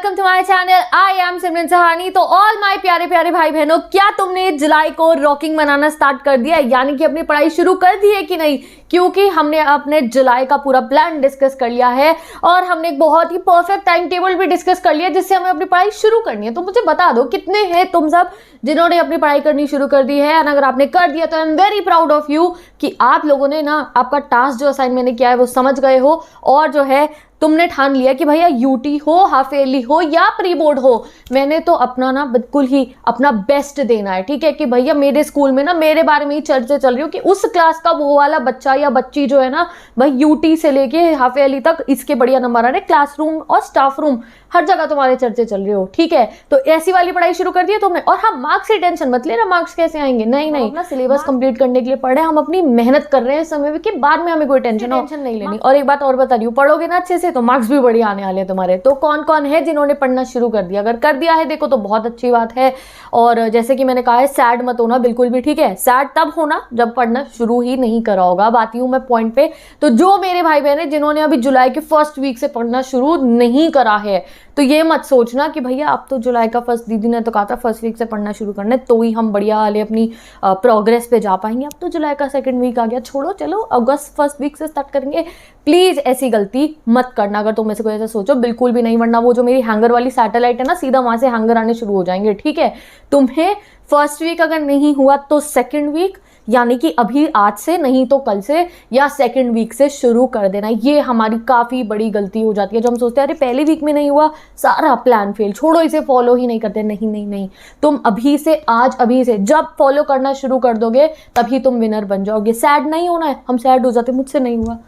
Welcome to my channel. I am Simran Sahani. तो all my प्यारे प्यारे भाई बहनों, क्या तुमने जुलाई को रॉकिंग मनाना स्टार्ट कर दिया है, यानी कि अपनी पढ़ाई शुरू कर दी है कि नहीं? क्योंकि हमने अपने जुलाई का पूरा प्लान डिस्कस कर लिया है और हमने एक बहुत ही परफेक्ट टाइम टेबल भी डिस्कस कर लिया जिससे हमें अपनी पढ़ाई शुरू करनी है। तो मुझे बता दो कितने हैं तुम सब जिन्होंने अपनी पढ़ाई करनी शुरू कर दी है। और अगर आपने कर दिया तो I am very proud of you कि आप लोगों ने ना आपका टास्क जो असाइन मैंने किया है वो समझ गए हो और जो है तुमने ठान लिया कि भैया यूटी हो, हाफ ईयरली हो या प्री बोर्ड हो, मैंने तो अपना ना बिल्कुल ही अपना बेस्ट देना है। ठीक है कि भैया मेरे स्कूल में ना मेरे बारे में ही चर्चा चल रही हो कि उस क्लास का वो वाला बच्चा या बच्ची जो है ना भाई यूटी से लेके हाफ ईयरली तक इसके बढ़िया नंबर आ रहे, क्लासरूम और स्टाफ रूम हर जगह तुम्हारे चर्चे चल रही हो। ठीक है, तो ऐसी वाली पढ़ाई शुरू कर दी है तुमने। और हाँ, मार्क्स की टेंशन मत लेना, मार्क्स कैसे आएंगे, नहीं नहीं, अपना सिलेबस कंप्लीट करने के लिए पढ़े, हम अपनी मेहनत कर रहे हैं समय के बाद में हमें कोई टेंशन नहीं लेनी। और एक बात और बता रही हूँ, पढ़ोगे ना अच्छे से तो मार्क्स भी बढ़िया आने वाले हैं तुम्हारे। तो कौन कौन है जिन्होंने पढ़ना शुरू कर दिया? अगर कर दिया है देखो तो बहुत अच्छी बात है। और जैसे कि मैंने कहा है, सैड मत होना बिल्कुल भी। ठीक है, सैड तब होना जब पढ़ना शुरू ही नहीं करा होगा। अब आती हूँ मैं पॉइंट पे। तो जो मेरे भाई बहन है जिन्होंने अभी जुलाई के फर्स्ट वीक से पढ़ना शुरू नहीं करा है, तो ये मत सोचना कि भैया अब तो जुलाई का फर्स्ट, दीदी ने तो कहा था फर्स्ट वीक से पढ़ना शुरू करना है तो ही हम बढ़िया वाले अपनी प्रोग्रेस पे जा पाएंगे। अब तो जुलाई का सेकंड वीक आ गया, छोड़ो चलो अगस्त फर्स्ट वीक से स्टार्ट करेंगे। प्लीज ऐसी गलती मत करना अगर तुम में से कोई ऐसा सोचो, बिल्कुल भी नहीं। वरना वो जो मेरी हैंगर वाली सैटेलाइट है ना, सीधा वहां से हैंगर आने शुरू हो जाएंगे। ठीक है, तुम्हें फर्स्ट वीक अगर नहीं हुआ तो सेकेंड वीक, यानी कि अभी आज से नहीं तो कल से या सेकंड वीक से शुरू कर देना। ये हमारी काफ़ी बड़ी गलती हो जाती है जो हम सोचते हैं अरे पहले वीक में नहीं हुआ, सारा प्लान फेल, छोड़ो इसे फॉलो ही नहीं करते। नहीं नहीं नहीं, तुम अभी से, आज अभी से जब फॉलो करना शुरू कर दोगे तभी तुम विनर बन जाओगे। सैड नहीं होना है, हम सैड हो जाते मुझसे नहीं हुआ,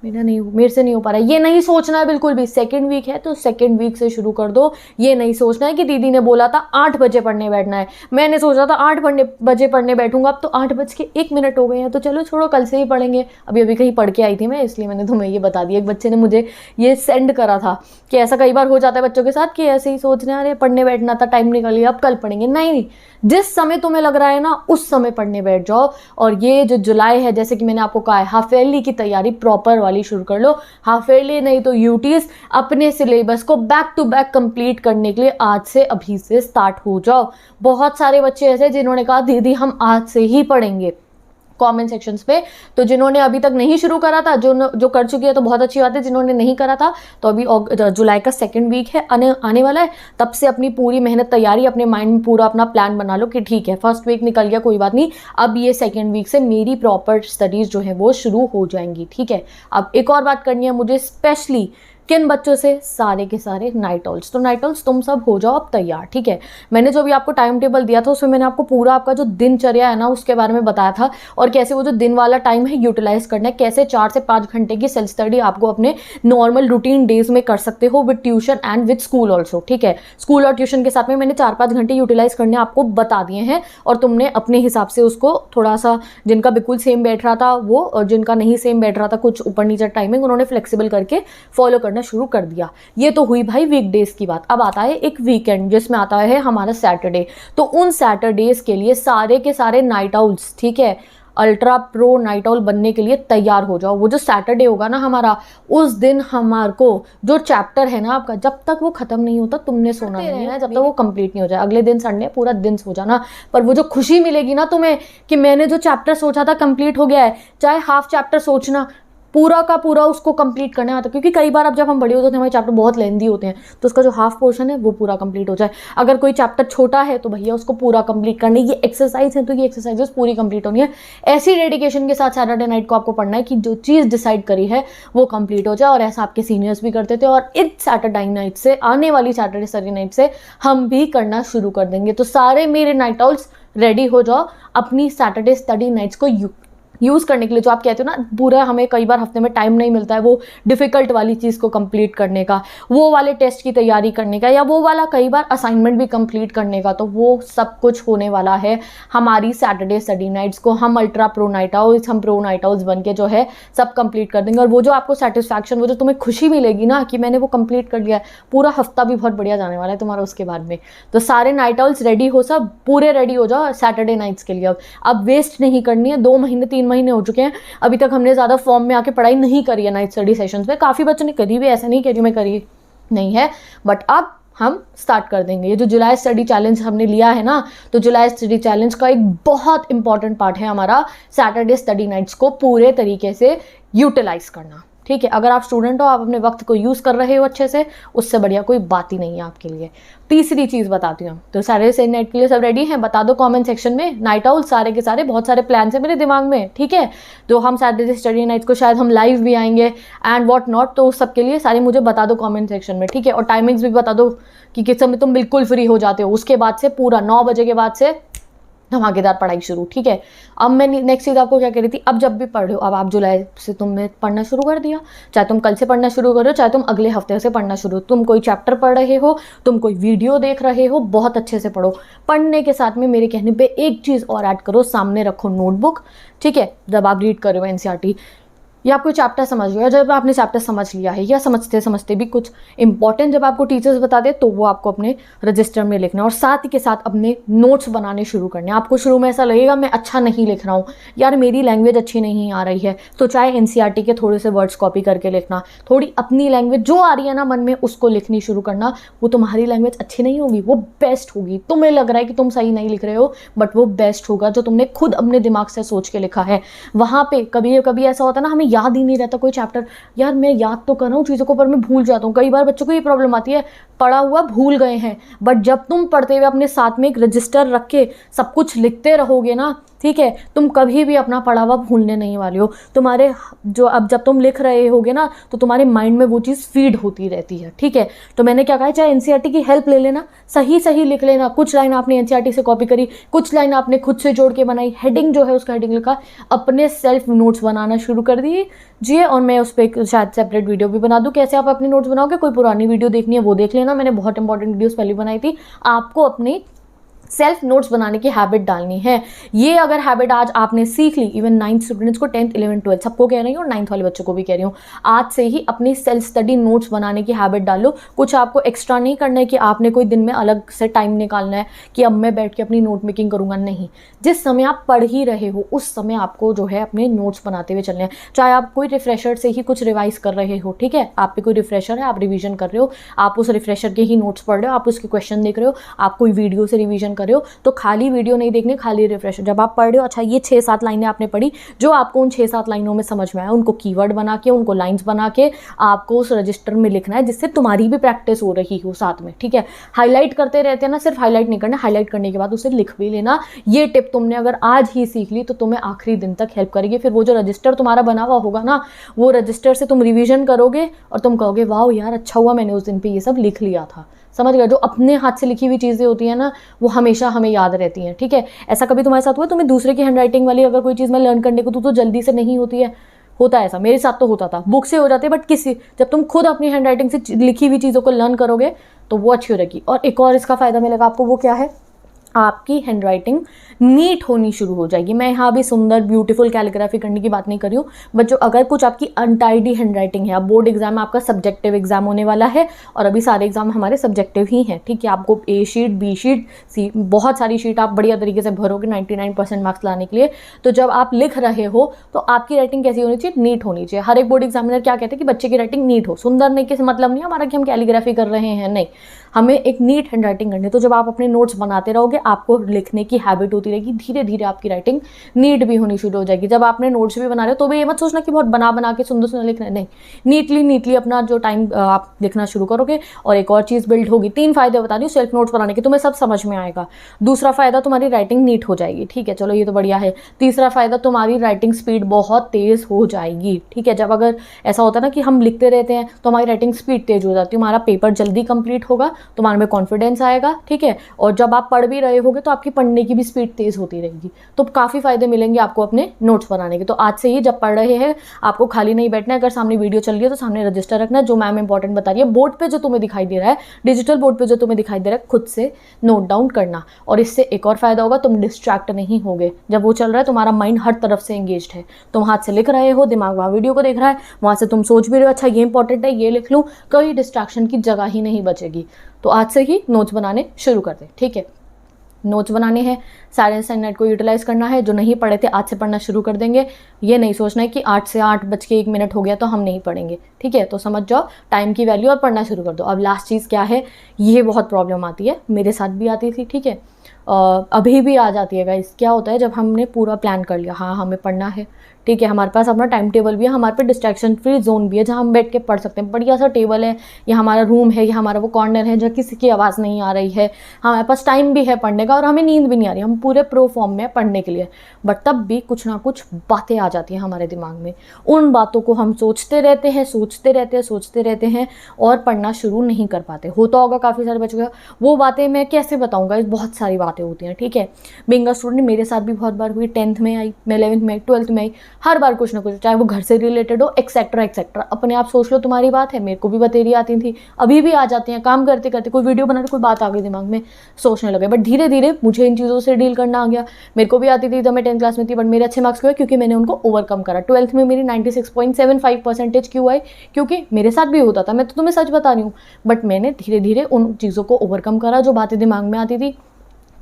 मेरे से नहीं हो पा रहा है, ये नहीं सोचना है बिल्कुल भी। सेकंड वीक है तो सेकंड वीक से शुरू कर दो। ये नहीं सोचना है कि दीदी ने बोला था 8 बजे पढ़ने बैठना है, मैंने सोचा था 8 बजे पढ़ने बैठूंगा, अब तो 8:01 हो गए हैं तो चलो छोड़ो कल से ही पढ़ेंगे। अभी अभी कहीं पढ़ के आई थी मैं, इसलिए मैंने तुम्हें ये बता दिया। एक बच्चे ने मुझे ये सेंड करा था कि ऐसा कई बार हो जाता है बच्चों के साथ कि ऐसे ही सोच रहे हैं अरे पढ़ने बैठना था, टाइम निकल गया, अब कल पढ़ेंगे। नहीं, जिस समय तुम्हें लग रहा है ना उस समय पढ़ने बैठ जाओ। और ये जो जुलाई है, जैसे कि मैंने आपको कहा है, हाफ ईयरली की तैयारी प्रॉपर वाली शुरू कर लो। हाफ ईयरली नहीं तो यूटीज, अपने सिलेबस को बैक टू बैक कंप्लीट करने के लिए आज से, अभी से स्टार्ट हो जाओ। बहुत सारे बच्चे ऐसे जिन्होंने कहा दीदी हम आज से ही पढ़ेंगे कमेंट सेक्शंस पे। तो जिन्होंने अभी तक नहीं शुरू करा था, जो कर चुकी है तो बहुत अच्छी बात है। जिन्होंने नहीं करा था तो अभी जुलाई का सेकंड वीक है आने वाला है, तब से अपनी पूरी मेहनत तैयारी, अपने माइंड में पूरा अपना प्लान बना लो कि ठीक है फर्स्ट वीक निकल गया कोई बात नहीं, अब ये सेकंड वीक से मेरी प्रॉपर स्टडीज जो है वो शुरू हो जाएंगी। ठीक है, अब एक और बात करनी है मुझे स्पेशली किन बच्चों से, सारे के सारे नाइट ऑल्स। तो नाइट ऑल्स तुम सब हो जाओ अब तैयार। ठीक है, मैंने जो भी आपको टाइम टेबल दिया था उसमें मैंने आपको पूरा आपका जो दिनचर्या है ना उसके बारे में बताया था और कैसे वो जो दिन वाला टाइम है यूटिलाइज करना है, कैसे 4 से 5 घंटे की सेल्फ स्टडी आपको अपने नॉर्मल रूटीन डेज में कर सकते हो with tuition and with school also. ठीक है, स्कूल और ट्यूशन के साथ में मैंने 4-5 घंटे यूटिलाइज करने आपको बता दिए हैं और तुमने अपने हिसाब से उसको थोड़ा सा, जिनका बिल्कुल सेम बैठ रहा था वो और जिनका नहीं सेम बैठ रहा था, कुछ ऊपर नीचे टाइमिंग, उन्होंने फ्लेक्सिबल करके फॉलो करना शुरू कर दिया। ये तो हुई भाई वीकडेज की बात। अब आता है एक वीकेंड जिसमें आता है हमारा सैटरडे। तो उन सैटरडेज के लिए सारे के सारे नाइट आउल्स, ठीक है, अल्ट्रा प्रो नाइट आउल बनने के लिए तैयार हो जाओ। वो जो सैटरडे होगा ना हमारा, उस दिन हमारे को जो चैप्टर है ना आपका, जब तक वो खत्म नहीं होता तुमने सोना नहीं है, जब तक वो कंप्लीट नहीं हो जाए। अगले दिन संडे पूरा दिन सो जाना, पर वो जो खुशी मिलेगी ना तुम्हें कि मैंने जो चैप्टर सोचा था कंप्लीट हो गया है, चाहे हाफ चैप्टर सोचना, पूरा का पूरा उसको कंप्लीट करने आता। क्योंकि कई बार अब जब हम बड़े होते हैं हमारे चैप्टर बहुत लेंदी होते हैं, तो उसका जो हाफ पोर्शन है वो पूरा कंप्लीट हो जाए। अगर कोई चैप्टर छोटा है तो भैया उसको पूरा कंप्लीट करने, ये एक्सरसाइज है तो ये एक्सरसाइजेस पूरी कंप्लीट होनी है। ऐसी डेडिकेशन के साथ सैटरडे नाइट को आपको पढ़ना है कि जो चीज़ डिसाइड करी है वो कंप्लीट हो जाए। और ऐसा आपके सीनियर्स भी करते थे और इस सैटरडे नाइट से, आने वाली सैटरडे संडे नाइट से हम भी करना शुरू कर देंगे। तो सारे मेरे नाइट आउल्स रेडी हो जाओ अपनी सैटरडे स्टडी नाइट्स को यूज़ करने के लिए। जो आप कहते हो ना पूरा हमें कई बार हफ्ते में टाइम नहीं मिलता है वो डिफ़िकल्ट वाली चीज़ को कंप्लीट करने का, वो वाले टेस्ट की तैयारी करने का, या वो वाला कई बार असाइनमेंट भी कंप्लीट करने का, तो वो सब कुछ होने वाला है हमारी सैटरडे स्टडी नाइट्स को। हम अल्ट्रा प्रो नाइट आउल्स, हम प्रो नाइट आउल्स बन के जो है सब कंप्लीट कर देंगे। और वो जो आपको सेटिस्फैक्शन, वो जो तुम्हें खुशी मिलेगी ना कि मैंने वो कंप्लीट कर लिया है, पूरा हफ्ता भी बहुत बढ़िया जाने वाला है तुम्हारा उसके बाद में। तो सारे नाइट आउल्स रेडी हो, सब पूरे रेडी हो जाओ सैटरडे नाइट्स के लिए। अब वेस्ट नहीं करनी है। 2 महीने 3 महीने हो चुके हैं, अभी तक हमने ज़्यादा फॉर्म में आके पढ़ाई नहीं करी है नाइट स्टडी सेशंस में। काफ़ी बच्चों ने कभी भी ऐसा नहीं करी मैं करी नहीं है, बट अब हम स्टार्ट कर देंगे। ये जो जुलाई स्टडी चैलेंज हमने लिया है ना, तो जुलाई स्टडी चैलेंज का एक बहुत इंपॉर्टेंट पार्ट है हमारा सैटरडे स्टडी नाइट्स को पूरे तरीके से यूटिलाइज करना। ठीक है, अगर आप स्टूडेंट हो, आप अपने वक्त को यूज़ कर रहे हो अच्छे से, उससे बढ़िया कोई बात ही नहीं है आपके लिए। तीसरी चीज़ बताती हूँ, तो सैटरडे स्टडी नाइट के लिए सब रेडी हैं? बता दो कमेंट सेक्शन में। नाइट आउल सारे के सारे, बहुत सारे प्लान है मेरे दिमाग में। ठीक है, तो हम सैटरडे स्टडी नाइट को शायद हम लाइव भी आएंगे एंड व्हाट नॉट, तो सबके लिए सारे मुझे बता दो कमेंट सेक्शन में। ठीक है, और टाइमिंग्स भी बता दो कि किस समय तुम बिल्कुल फ्री हो जाते हो। उसके बाद से पूरा 9 बजे के बाद से धमाकेदार पढ़ाई शुरू। ठीक है, अब मैं नेक्स्ट चीज़ आपको क्या कह रही थी, अब जब भी पढ़ रहे हो, अब आप जुलाई से तुमने पढ़ना शुरू कर दिया, चाहे तुम कल से पढ़ना शुरू करो, चाहे तुम अगले हफ्ते से पढ़ना शुरू, तुम कोई चैप्टर पढ़ रहे हो, तुम कोई वीडियो देख रहे हो, बहुत अच्छे से पढ़ो। पढ़ने के साथ में मेरे कहने पे एक चीज़ और ऐड करो, सामने रखो नोटबुक। ठीक है, जब आप रीड कर रहे हो एनसीईआरटी या कोई चैप्टर समझ लो, या जब आपने चैप्टर समझ लिया है या समझते समझते भी कुछ इंपॉर्टेंट जब आपको टीचर्स बता दे, तो वो आपको अपने रजिस्टर में लिखना और साथ ही के साथ अपने नोट्स बनाने शुरू करने। आपको शुरू में ऐसा लगेगा मैं अच्छा नहीं लिख रहा हूँ, यार मेरी लैंग्वेज अच्छी नहीं आ रही है, तो चाहे एनसीईआरटी के थोड़े से वर्ड्स कॉपी करके लिखना, थोड़ी अपनी लैंग्वेज जो आ रही है ना मन में उसको लिखनी शुरू करना। वो तुम्हारी लैंग्वेज अच्छी नहीं होगी, वो बेस्ट होगी। तुम्हें लग रहा है कि तुम सही नहीं लिख रहे हो, बट वो बेस्ट होगा जो तुमने खुद अपने दिमाग से सोच के लिखा है। वहाँ पे कभी कभी ऐसा होता है ना, हमें याद ही नहीं रहता कोई चैप्टर, यार मैं याद तो कर रहा हूँ चीज़ों को पर मैं भूल जाता हूँ। कई बार बच्चों को ये प्रॉब्लम आती है, पढ़ा हुआ भूल गए हैं, बट जब तुम पढ़ते हुए अपने साथ में एक रजिस्टर रख के सब कुछ लिखते रहोगे ना, ठीक है, तुम कभी भी अपना पढ़ा हुआ भूलने नहीं वाले हो। तुम्हारे जो अब जब तुम लिख रहे होगे ना, तो तुम्हारे माइंड में वो चीज़ फीड होती रहती है। ठीक है, तो मैंने क्या कहा, चाहे एनसीईआरटी की हेल्प ले लेना, सही सही लिख लेना। कुछ लाइन आपने एनसीईआरटी से कॉपी करी, कुछ लाइन आपने खुद से जोड़ के बनाई, हेडिंग जो है उसका हेडिंग लिखा, अपने सेल्फ नोट्स बनाना शुरू कर दीजिए। और मैं उस पर शायद सेपरेट वीडियो भी बना दूँ कैसे आप अपने नोट्स बनाओगे। कोई पुरानी वीडियो देखनी है वो देख लेना, मैंने बहुत इंपॉर्टेंट वीडियोस पहले बनाई थी। आपको अपनी सेल्फ नोट्स बनाने की हैबिट डालनी है। ये अगर हैबिट आज आपने सीख ली, इवन 9th स्टूडेंट्स को, 10th 11th 12th सबको कह रही हूँ और 9th वाले बच्चों को भी कह रही हूँ, आज से ही अपनी सेल्फ स्टडी नोट्स बनाने की हैबिट डालो। कुछ आपको एक्स्ट्रा नहीं करना है कि आपने कोई दिन में अलग से टाइम निकालना है कि अब मैं बैठ के अपनी नोट मेकिंग करूँगा, नहीं। जिस समय आप पढ़ ही रहे हो उस समय आपको जो है अपने नोट्स बनाते हुए चलने हैं। चाहे आप कोई रिफ्रेशर से ही कुछ रिवाइज कर रहे हो, ठीक है, आप पे कोई रिफ्रेशर है, आप रिवीजन कर रहे हो, आप उस रिफ्रेशर के ही नोट्स पढ़ रहे हो, आप उसके क्वेश्चन देख रहे हो, आप कोई वीडियो से रिवीजन कर रहे हो, तो खाली वीडियो नहीं देखने, खाली रिफ्रेश। जब आप पढ़ रहे हो, अच्छा ये 6-7 लाइनें आपने पढ़ी, जो आपको उन 6-7 लाइनों में समझ में आया, उनको कीवर्ड बना के, उनको लाइंस बना के आपको उस रजिस्टर में लिखना है, जिससे तुम्हारी भी प्रैक्टिस हो रही हो साथ में। ठीक है, हाईलाइट करते रहते हैं ना, सिर्फ हाईलाइट नहीं करना, हाईलाइट करने के बाद उसे लिख भी लेना। ये टिप तुमने अगर आज ही सीख ली तो तुम्हें आखिरी दिन तक हेल्प करेगी। फिर वो जो रजिस्टर तुम्हारा बना हुआ होगा ना, वो रजिस्टर से तुम रिवीजन करोगे और तुम कहोगे वाह यार अच्छा हुआ मैंने उस दिन पे ये सब लिख लिया था। समझ गए? जो अपने हाथ से लिखी हुई चीज़ें होती हैं ना, वो हमेशा हमें याद रहती हैं। ठीक है, ऐसा कभी तुम्हारे साथ हुआ, तुम्हें दूसरे की हैंडराइटिंग वाली अगर कोई चीज़ में लर्न करने को तो जल्दी से नहीं होती है? होता है ऐसा, मेरे साथ तो होता था, बुक से हो जाती है, बट जब तुम खुद अपनी हैंडराइटिंग से लिखी हुई चीज़ों को लर्न करोगे तो वो अच्छी हो रहेगी। और एक और इसका फ़ायदा मिलेगा आपको, वो क्या है, आपकी हैंडराइटिंग नीट होनी शुरू हो जाएगी। मैं यहाँ भी सुंदर ब्यूटीफुल कैलीग्राफी करने की बात नहीं कर रही हूँ, बट जो अगर कुछ आपकी अनटाइडी हैंडराइटिंग है, अब बोर्ड एग्जाम में आपका सब्जेक्टिव एग्जाम होने वाला है और अभी सारे एग्जाम हमारे सब्जेक्टिव ही हैं। ठीक है, आपको ए शीट, बी शीट, सी, बहुत सारी शीट आप बढ़िया तरीके से भरोगे 99% मार्क्स लाने के लिए। तो जब आप लिख रहे हो तो आपकी राइटिंग कैसी होनी चाहिए, नीट होनी चाहिए। हर एक बोर्ड एग्जामिनर क्या कहते हैं कि बच्चे की राइटिंग नीट हो। सुंदर नहीं किसी मतलब नहीं हमारा कि हम कैलीग्राफी कर रहे हैं, नहीं, हमें एक नीट हैंडराइटिंग करनी है। तो जब आप अपने नोट्स बनाते रहोगे, आपको लिखने की हैबिट होती रहेगी, धीरे धीरे आपकी राइटिंग नीट भी होनी शुरू हो जाएगी। जब आपने नोट्स भी बना रहे हो तो भी ये मत सोचना कि बहुत बना के सुंदर सुंदर लिखना है, नहीं, नीटली अपना जो टाइम आप लिखना शुरू करोगे। और एक और चीज़ बिल्ड होगी, 3 फायदे बता रही हूँ सेल्फ नोट्स बनाने के, तुम्हें सब समझ में आएगा। दूसरा फायदा, तुम्हारी राइटिंग नीट हो जाएगी। ठीक है, चलो ये तो बढ़िया है। तीसरा फायदा, तुम्हारी राइटिंग स्पीड बहुत तेज़ हो जाएगी। ठीक है, जब अगर ऐसा होता है ना कि हम लिखते रहते हैं तो हमारी राइटिंग स्पीड तेज हो जाती है, हमारा पेपर जल्दी कंप्लीट होगा, तुम्हारे में कॉन्फिडेंस आएगा। ठीक है, और जब आप पढ़ भी रहे होगे तो आपकी पढ़ने की भी स्पीड तेज होती रहेगी। तो काफ़ी फायदे मिलेंगे आपको अपने नोट्स बनाने के। तो आज से ही जब पढ़ रहे हैं आपको खाली नहीं बैठना है। अगर सामने वीडियो चल रही है तो सामने रजिस्टर रखना है, जो मैम इंपॉर्टेंट बता रही है, बोर्ड पे जो तुम्हें दिखाई दे रहा है, डिजिटल बोर्ड पे जो तुम्हें दिखाई दे रहा है, खुद से नोट डाउन करना। और इससे एक और फायदा होगा, तुम डिस्ट्रैक्ट नहीं होगे। जब वो चल रहा है तुम्हारा माइंड हर तरफ से एंगेज्ड है, तुम हाथ से लिख रहे हो, दिमाग वहाँ वीडियो को देख रहा है, वहाँ से तुम सोच भी रहे हो अच्छा ये इंपॉर्टेंट है, ये लिख लूँ, कोई डिस्ट्रैक्शन की जगह ही नहीं बचेगी। तो आज से ही नोट्स बनाने शुरू कर दे। ठीक है, नोट्स बनाने हैं, साइलेंस एंड नेट को यूटिलाइज़ करना है। जो नहीं पढ़े थे आज से पढ़ना शुरू कर देंगे। ये नहीं सोचना है कि 8 से 8:01 हो गया तो हम नहीं पढ़ेंगे, ठीक है। तो समझ जाओ टाइम की वैल्यू और पढ़ना शुरू कर दो। अब लास्ट चीज़ क्या है, ये बहुत प्रॉब्लम आती है, मेरे साथ भी आती थी, ठीक है, अभी भी आ जाती है गाइस। क्या होता है जब हमने पूरा प्लान कर लिया, हाँ हमें पढ़ना है, ठीक है, हमारे पास अपना टाइम टेबल भी है, हमारे पे डिस्ट्रैक्शन फ्री जोन भी है जहाँ हम बैठ के पढ़ सकते हैं, बढ़िया सा टेबल है, या हमारा रूम है, या हमारा वो कॉर्नर है जहाँ किसी की आवाज़ नहीं आ रही है, हमारे पास टाइम भी है पढ़ने का और हमें नींद भी नहीं आ रही, हम पूरे प्रो फॉर्म में पढ़ने के लिए। बट तब भी कुछ ना कुछ बातें आ जाती हैं हमारे दिमाग में, उन बातों को हम सोचते रहते हैं और पढ़ना शुरू नहीं कर पाते। होता होगा काफ़ी सारे बच्चों का, वो बातें मैं कैसे बताऊँगा, बहुत सारी बातें होती हैं, ठीक है। बीइंग अ स्टूडेंट मेरे साथ भी बहुत बार हुई, 10th में आई, मैं 11th में आई, 12th में आई, हर बार कुछ ना कुछ, चाहे वो घर से रिलेटेड हो, एक्सेट्रा। अपने आप सोच लो, तुम्हारी बात है, मेरे को भी बतेरी आती थी, अभी भी आ जाती हैं, काम करते करते कोई वीडियो बना रहे, कोई बात आ गई दिमाग में, सोचने लगे। बट धीरे धीरे मुझे इन चीज़ों से डील करना आ गया। मेरे को भी आती थी जब मैं 10th क्लास में थी, बट मेरे अच्छे मार्क्स क्यों आए, क्योंकि मैंने उनको ओवरकम करा। 12th में मेरी 96.75% क्यों आई, क्योंकि मेरे साथ भी होता था, मैं तो तुम्हें सच बता रही हूँ। बट मैंने धीरे धीरे उन चीज़ों को ओवरकम करा, जो बातें दिमाग में आती थी,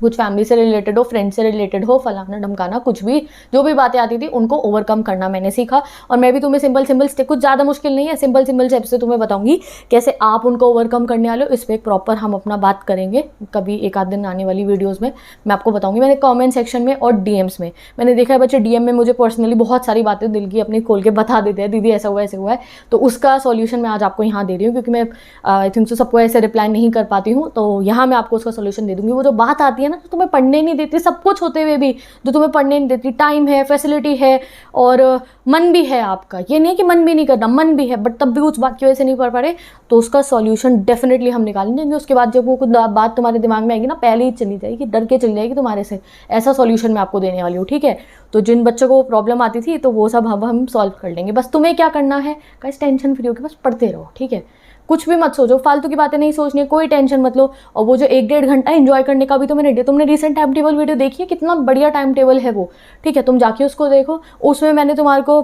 कुछ फैमिली से रिलेटेड हो, फ्रेंड से रिलेटेड हो, फलाना ढमकाना, कुछ भी जो भी बातें आती थी उनको ओवरकम करना मैंने सीखा। और मैं भी तुम्हें सिंपल स्टेप, कुछ ज़्यादा मुश्किल नहीं है, सिंपल स्टेप से तुम्हें बताऊंगी कैसे आप उनको ओवरकम करने वाले हो। इस पर एक प्रॉपर हम अपना बात करेंगे कभी एक आध दिन आने वाली वीडियोज़ में, मैं आपको बताऊंगी। मैंने कॉमेंट सेक्शन में और DMs में मैंने देखा है बच्चे DM में मुझे पर्सनली बहुत सारी बातें दिल की अपनी खोल के बता देते हैं, दीदी ऐसा हुआ है। तो उसका सॉल्यूशन मैं आज आपको यहाँ दे रही हूँ, क्योंकि मैं आई थिंक सो सबको ऐसे रिप्लाई नहीं कर पाती हूँ, तो यहाँ मैं आपको उसका सॉल्यूशन दे दूँगी। वो जो बात आती है ना, तो तुम्हें पढ़ने नहीं देती, सब कुछ होते हुए भी जो तुम्हें पढ़ने नहीं देती, टाइम है, फैसिलिटी है और मन भी है आपका, ये नहीं कि मन भी नहीं करना, मन भी है, बट तब भी उस बात की वजह से नहीं पढ़ पा रहे, तो उसका सॉल्यूशन डेफिनेटली हम निकाल देंगे। उसके बाद जब वो कुछ बात तुम्हारे दिमाग में आएगी ना, पहले ही चली जाएगी, डर के चली जाएगी तुम्हारे से, ऐसा सॉल्यूशन मैं आपको देने वाली हूँ, ठीक है। तो जिन बच्चों को प्रॉब्लम आती थी तो वो सब हम सॉल्व कर लेंगे। बस तुम्हें क्या करना है गाइस, टेंशन फ्री होकर बस पढ़ते रहो, ठीक है। कुछ भी मत सोचो, फालतू की बातें नहीं सोचनी है, कोई टेंशन मत लो। और वो जो 1-1.5 घंटा एंजॉय करने का भी तो मैंने दिया, तुमने रिसेंट टाइम टेबल वीडियो देखी है, कितना बढ़िया टाइम टेबल है वो, ठीक है। तुम जाके उसको देखो, उसमें मैंने तुम्हारे को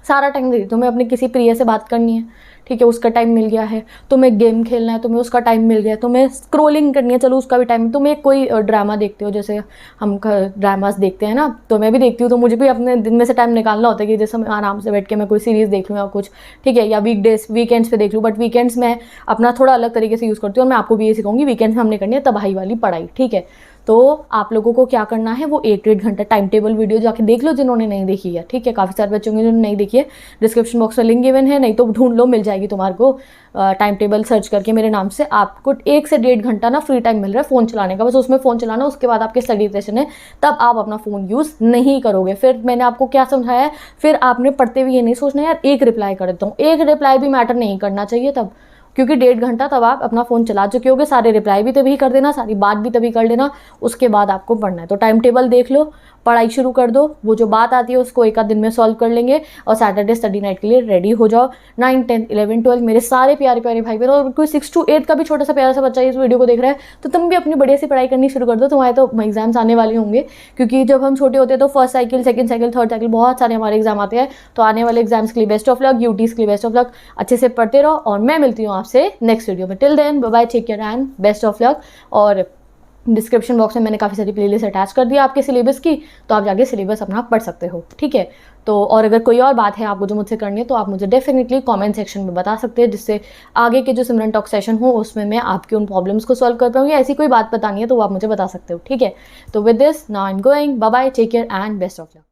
सारा टाइम दे दिया। तुम्हें अपने किसी प्रिय से बात करनी है, ठीक है, उसका टाइम मिल गया है। तुम्हें गेम खेलना है, तुम्हें उसका टाइम मिल गया है। तुम्हें स्क्रोलिंग करनी है, चलो उसका भी टाइम। तुम्हें कोई ड्रामा देखते हो, जैसे हम ड्रामास देखते हैं ना, तो मैं भी देखती हूँ, तो मुझे भी अपने दिन में से टाइम निकालना होता है कि जैसे मैं आराम से बैठ के मैं कोई सीरीज़ देख लूँ या कुछ, ठीक है, या वीकेंड्स पे देख लूँ। बट वीकेंड्स में अपना थोड़ा अलग तरीके से यूज़ करती हूँ, और मैं आपको भी ये सिखाऊंगी, वीकेंड्स में हमने करनी है तबाही वाली पढ़ाई, ठीक है। तो आप लोगों को क्या करना है, वो 1-1.5 घंटा टाइम टेबल वीडियो जाके देख लो जिन्होंने नहीं देखी है, ठीक है। काफ़ी सारे बच्चों ने जिन्होंने नहीं देखी है, डिस्क्रिप्शन बॉक्स में लिंक गिवन है, नहीं तो ढूंढ लो, मिल जाएगी तुम्हारे को। टाइम टेबल सर्च करके मेरे नाम से आपको 1 से 1.5 घंटा ना फ्री टाइम मिल रहा है फ़ोन चलाने का। बस उसमें फ़ोन चलाना, उसके बाद आपके स्टडी सेशन है, तब आप अपना फ़ोन यूज़ नहीं करोगे। फिर मैंने आपको क्या समझाया है, फिर आपने पढ़ते हुए ये नहीं सोचना यार एक रिप्लाई कर देता हूँ, एक रिप्लाई भी मैटर नहीं करना चाहिए तब, क्योंकि 1.5 घंटा तब आप अपना फ़ोन चला चुके होगे, सारे रिप्लाई भी तभी कर देना, सारी बात भी तभी कर लेना, उसके बाद आपको पढ़ना है। तो टाइम टेबल देख लो, पढ़ाई शुरू कर दो, वो जो बात आती है उसको एक आध दिन में सॉल्व कर लेंगे, और सैटरडे स्टडी नाइट के लिए रेडी हो जाओ। 9, 10, 11, 12 मेरे सारे प्यारे प्यारे भाई बहन, और कोई 6 to 8 का भी छोटा सा प्यारा सा बच्चा इस वीडियो को देख रहा है, तो तुम भी अपनी बढ़िया सी पढ़ाई करनी शुरू कर दो। तुम्हारे तो एग्जाम्स आने वाले होंगे, क्योंकि जब हम छोटे होते हैं तो first cycle, second cycle, third cycle, बहुत सारे हमारे एग्जाम आते हैं। तो आने वाले एग्जाम्स के लिए बेस्ट ऑफ लक, यूटीज़ के लिए बेस्ट ऑफ लक, अच्छे से पढ़ते रहो, और मैं मिलती हूँ आपसे नेक्स्ट वीडियो में। Till then bye bye, take care and best of luck. और डिस्क्रिप्शन बॉक्स में मैंने काफ़ी सारी प्लेलिस्ट अटैच कर दिया आपके सिलेबस की, तो आप जाके सिलेबस अपना पढ़ सकते हो, ठीक है। तो और अगर कोई और बात है आपको जो मुझसे करनी है, तो आप मुझे डेफिनेटली कमेंट सेक्शन में बता सकते हैं, जिससे आगे के जो सिमरन टॉक सेशन हो उसमें मैं आपकी उन प्रॉब्लम्स को सॉल्व कर पाऊँ, या ऐसी कोई बात बतानी है तो वो आप मुझे बता सकते हो, ठीक है। तो with this now I am going, bye bye, take care and best of luck.